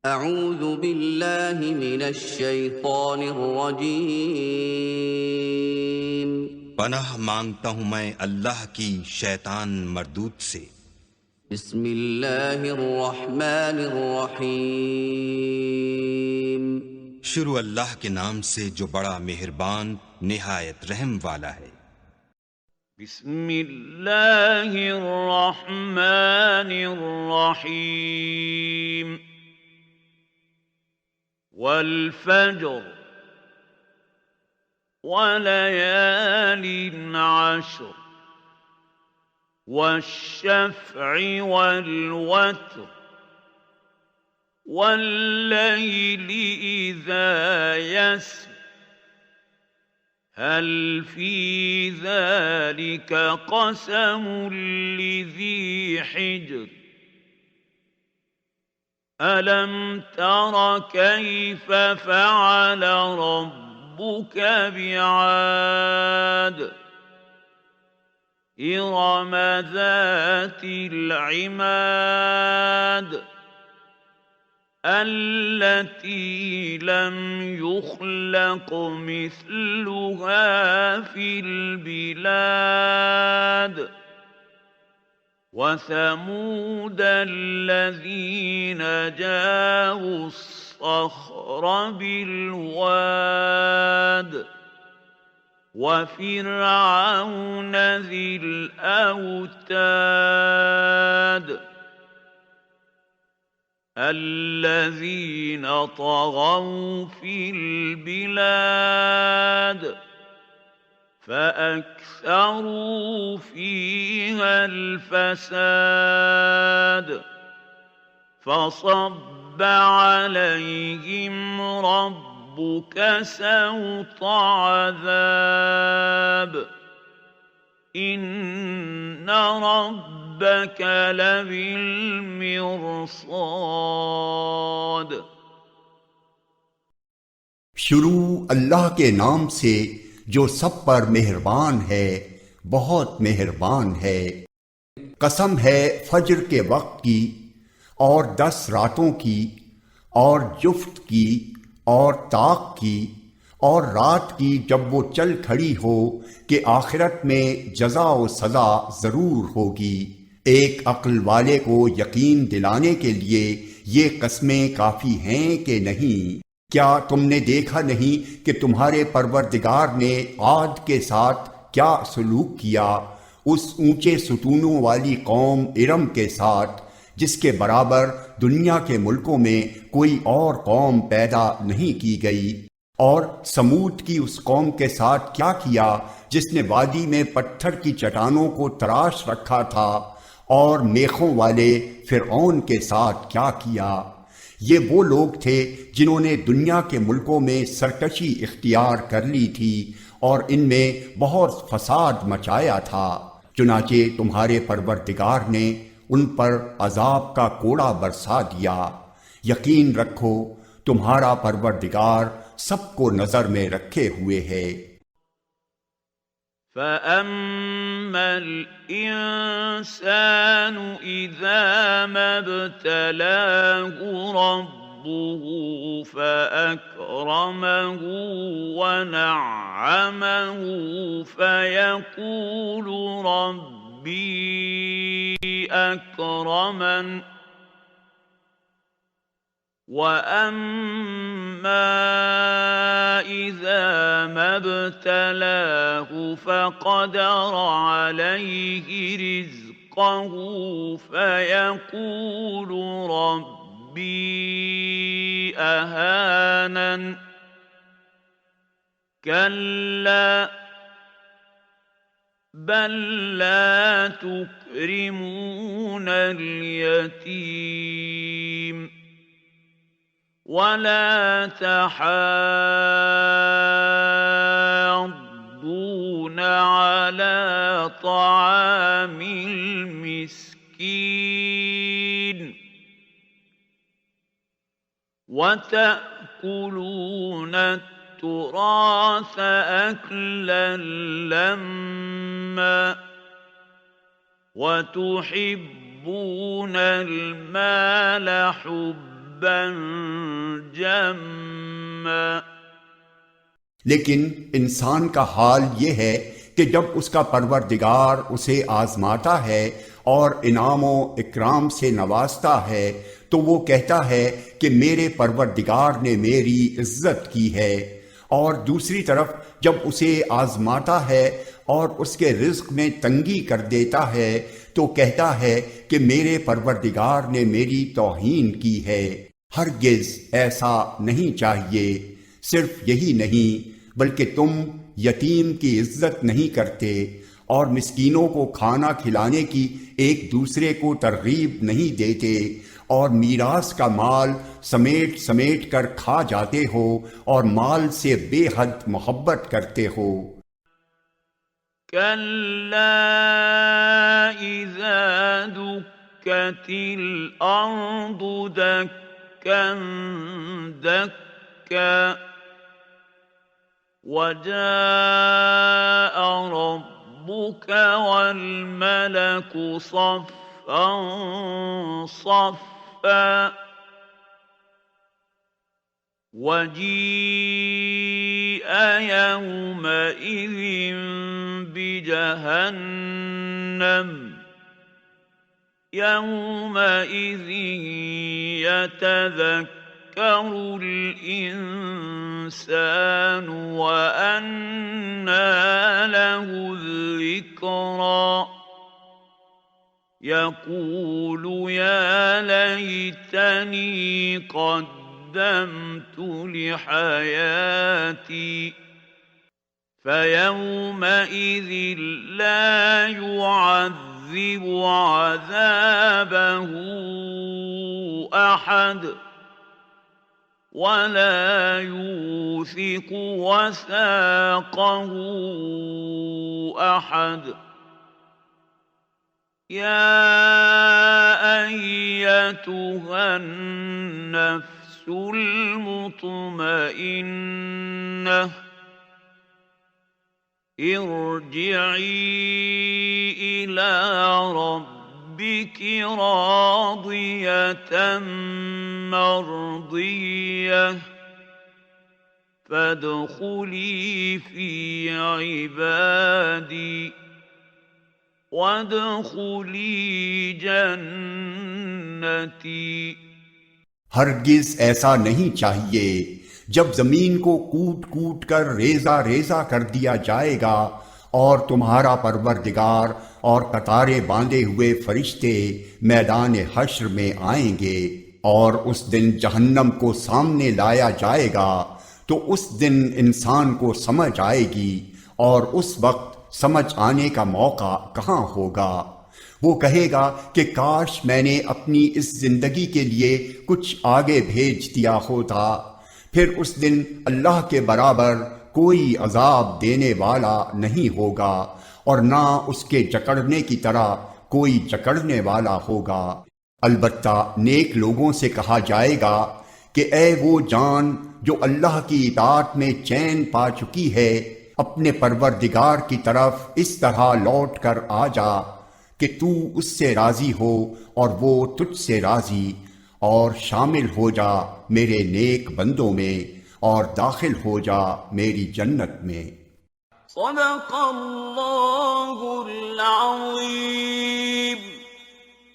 أعوذ بالله من الشيطان الرجيم पनाह मांगता हूं मैं अल्लाह की शैतान मरदूत से। بسم الله الرحمن الرحيم शुरू अल्लाह के नाम से जो बड़ा मेहरबान निहायत रहम वाला है। بسم الله الرحمن الرحيم والفجر وليال عشر والشفع والوتر والليل إذا يسر هل في ذلك قسم لذي حجر ألم تر كيف فعل ربك بعاد إرم ذات العماد التي لم يخلق مثلها في البلاد وثمود الذين جابوا الصخر بالواد وفرعون ذي الأوتاد الذين طغوا في البلاد فأكثروا فيها الفساد فصب عليهم ربك سوط عذاب إن ربك لبالمرصاد। शुरू अल्लाह के नाम से जो सब पर मेहरबान है, बहुत मेहरबान है। कसम है फज्र के वक्त की और 10 रातों की और जुफ्त की और ताक की और रात की जब वो चल खड़ी हो कि आखिरत में जज़ा व सज़ा ज़रूर होगी। एक अक्ल वाले को यकीन दिलाने के लिए ये कस्में काफ़ी हैं कि नहीं। क्या तुमने देखा नहीं कि तुम्हारे परवरदिगार ने आद के साथ क्या सलूक किया, उस ऊंचे सुतूनों वाली कौम इरम के साथ जिसके बराबर दुनिया के मुल्कों में कोई और कौम पैदा नहीं की गई। और समूद की उस कौम के साथ क्या किया जिसने वादी में पत्थर की चट्टानों को तराश रखा था। और मेखों वाले फिरऔन के साथ क्या किया। ये वो लोग थे जिन्होंने दुनिया के मुल्कों में सरकशी इख्तियार कर ली थी और इनमें बहुत फसाद मचाया था। चुनाचे तुम्हारे परवरदिगार ने उन पर अजाब का कोड़ा बरसा दिया। यकीन रखो तुम्हारा परवरदिगार सबको नजर में रखे हुए है। فأما الإنسان إذا ما ابتلاه ربه فأكرمه ونعمه فيقول ربي أكرمن وأما إذا ما ابتلاه فقدر عليه رزقه فيقول ربي أهانن كلا بل لا تكرمون اليتيم ولا تحاضون على طعام المسكين وتأكلون التراث أكلا لما وتحبون المال حبا جما लेकिन इंसान का हाल ये है कि जब उसका परवरदिगार उसे आजमाता है और इनामो इकराम से नवाजता है तो वो कहता है कि मेरे परवरदिगार ने मेरी इज्जत की है, और दूसरी तरफ जब उसे आजमाता है और उसके रिज्क में तंगी कर देता है तो कहता है कि मेरे परवरदिगार ने मेरी तौहीन की है। हरगिज ऐसा नहीं चाहिए। सिर्फ यही नहीं बल्कि तुम यतीम की इज्जत नहीं करते और मिस्कीनों को खाना खिलाने की एक दूसरे को तरगीब नहीं देते और मीरास का माल समेट समेट कर खा जाते हो और माल से बेहद मोहब्बत करते हो। कल्ला इज़ा दुक्कतिल अर्दु दक्कन दक्का वजाअ रब्बुका वल मलकु सफ़्फ़न सफ़्फ़ा वजीअ यौमइज़िन बिजहन्नम यौमइज़िन यतज़क्करुल इंसानु व अन्ना लहुज़ ज़िक्रा यक़ूलु या लैतनी قدمت لحياتي فيومئذ لا يعذب عذابه أحد ولا يوثق وثاقه أحد يا أيتها النفس المطمئنة ارجعي إلى ربك راضية مرضية فادخلي في عبادي وادخلي جنتي। हरगिज ऐसा नहीं चाहिए। जब जमीन को कूट कूट कर रेजा रेजा कर दिया जाएगा और तुम्हारा परवरदिगार और कतारे बांधे हुए फरिश्ते मैदान हश्र में आएंगे और उस दिन जहन्नम को सामने लाया जाएगा तो उस दिन इंसान को समझ आएगी और उस वक्त समझ आने का मौका कहाँ होगा। वो कहेगा कि काश मैंने अपनी इस जिंदगी के लिए कुछ आगे भेज दिया होता। फिर उस दिन अल्लाह के बराबर कोई अजाब देने वाला नहीं होगा और ना उसके जकड़ने की तरह कोई जकड़ने वाला होगा। अलबत्ता नेक लोगों से कहा जाएगा कि ए वो जान जो अल्लाह की इताअत में चैन पा चुकी है, अपने परवरदिगार की तरफ इस तरह लौट कर आ जा कि तू उससे राजी हो और वो तुझसे राजी, और शामिल हो जा मेरे नेक बंदों में और दाखिल हो जा मेरी जन्नत में। सदक़ल्लाहुल अज़ीम।